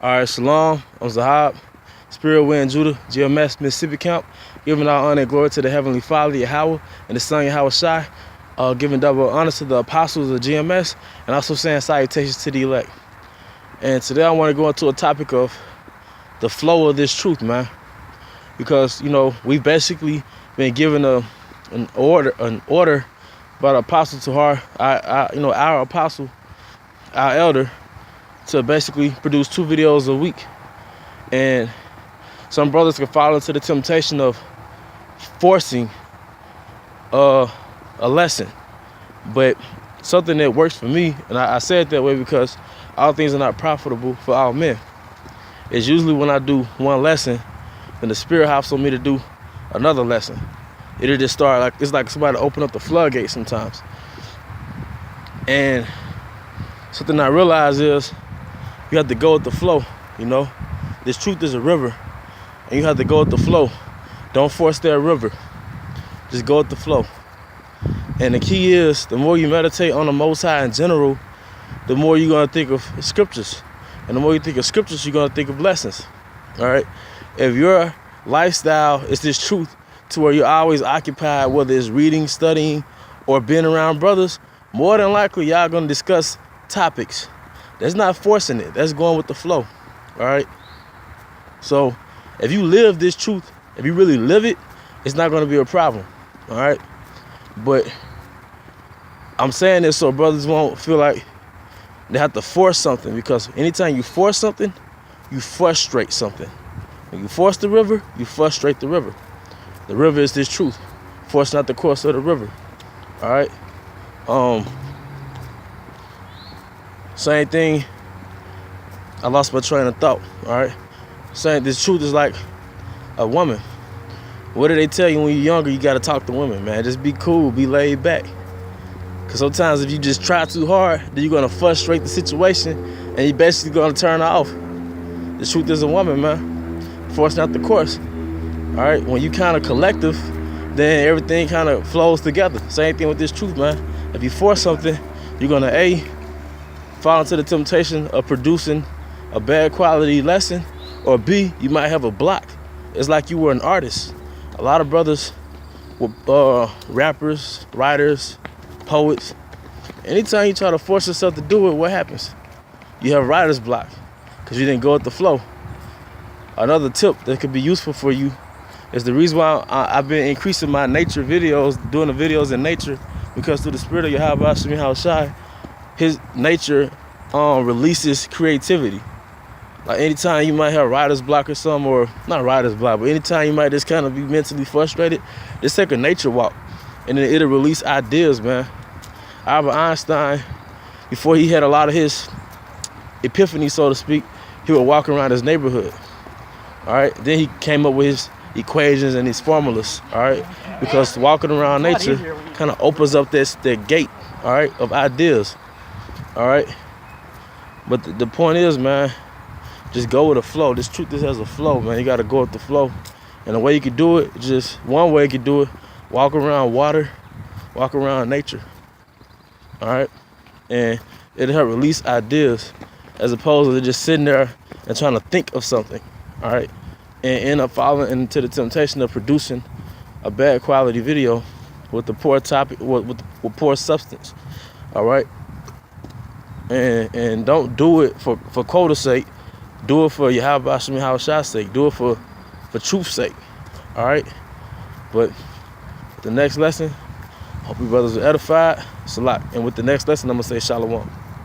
All right, Shalom. I'm Zahab, Spirit Wind Judah, GMS, Mississippi Camp, giving our honor and glory to the Heavenly Father, Yahweh, and the Son, Yahweh Shai, giving double honor to the apostles of GMS, and also saying salutations to the elect. And today I want to go into a topic of the flow of this truth, man. Because, we've basically been given an order by the apostle to our apostle, our elder, to basically produce 2 videos a week. And some brothers can fall into the temptation of forcing a lesson. But something that works for me, and I say it that way because all things are not profitable for all men. It's usually when I do one lesson, then the Spirit hops on me to do another lesson. It'll just start it's like somebody open up the floodgate sometimes. And something I realize is you have to go with the flow, This truth is a river, and you have to go with the flow. Don't force that river. Just go with the flow. And the key is, the more you meditate on the Most High in general, the more you're going to think of scriptures. And the more you think of scriptures, you're going to think of lessons. All right? If your lifestyle is this truth to where you're always occupied, whether it's reading, studying, or being around brothers, more than likely y'all going to discuss topics. That's not forcing it. That's going with the flow. All right? So if you live this truth, if you really live it, it's not going to be a problem. All right? But I'm saying this so brothers won't feel like they have to force something, because anytime you force something, you frustrate something. When you force the river, you frustrate the river. The river is this truth. Force not the course of the river. All right? Same thing. I lost my train of thought. All right? Saying this truth is like a woman. What do they tell you when you're younger? You got to talk to women, man. Just be cool, be laid back. Because sometimes if you just try too hard, then you're going to frustrate the situation, and you're basically going to turn her off. The truth is a woman, man. Force not the course. All right? When you kind of collective, then everything kind of flows together. Same thing with this truth, man. If you force something, you're going to, fall into the temptation of producing a bad quality lesson, or B, you might have a block. It's like you were an artist. A lot of brothers, rappers, writers, poets, anytime you try to force yourself to do it, what happens? You have writer's block because you didn't go with the flow. Another tip that could be useful for you is the reason why I've been increasing my nature videos, doing the videos in nature, because through the Spirit of Yahweh Shai Shai, his nature releases creativity. Like anytime you might have writer's block or something, or not writer's block, but anytime you might just kind of be mentally frustrated, just take a nature walk, and then it'll release ideas, man. Albert Einstein, before he had a lot of his epiphany, so to speak, he would walk around his neighborhood. All right, then he came up with his equations and his formulas. All right, because walking around nature kind of opens up that gate, all right, of ideas. All right, but the point is, man, just go with the flow. This truth has a flow, man. You got to go with the flow. And the way you can do it, just one way you can do it, walk around water, walk around nature. All right? And it'll help release ideas as opposed to just sitting there and trying to think of something. All right? And end up falling into the temptation of producing a bad quality video with the poor topic, with poor substance. All right? And don't do it for quota's sake. Do it for Yahweh Shai's sake. Do it for truth's sake. All right? But the next lesson, hope you brothers are edified. Salat. And with the next lesson, I'm going to say Shalom.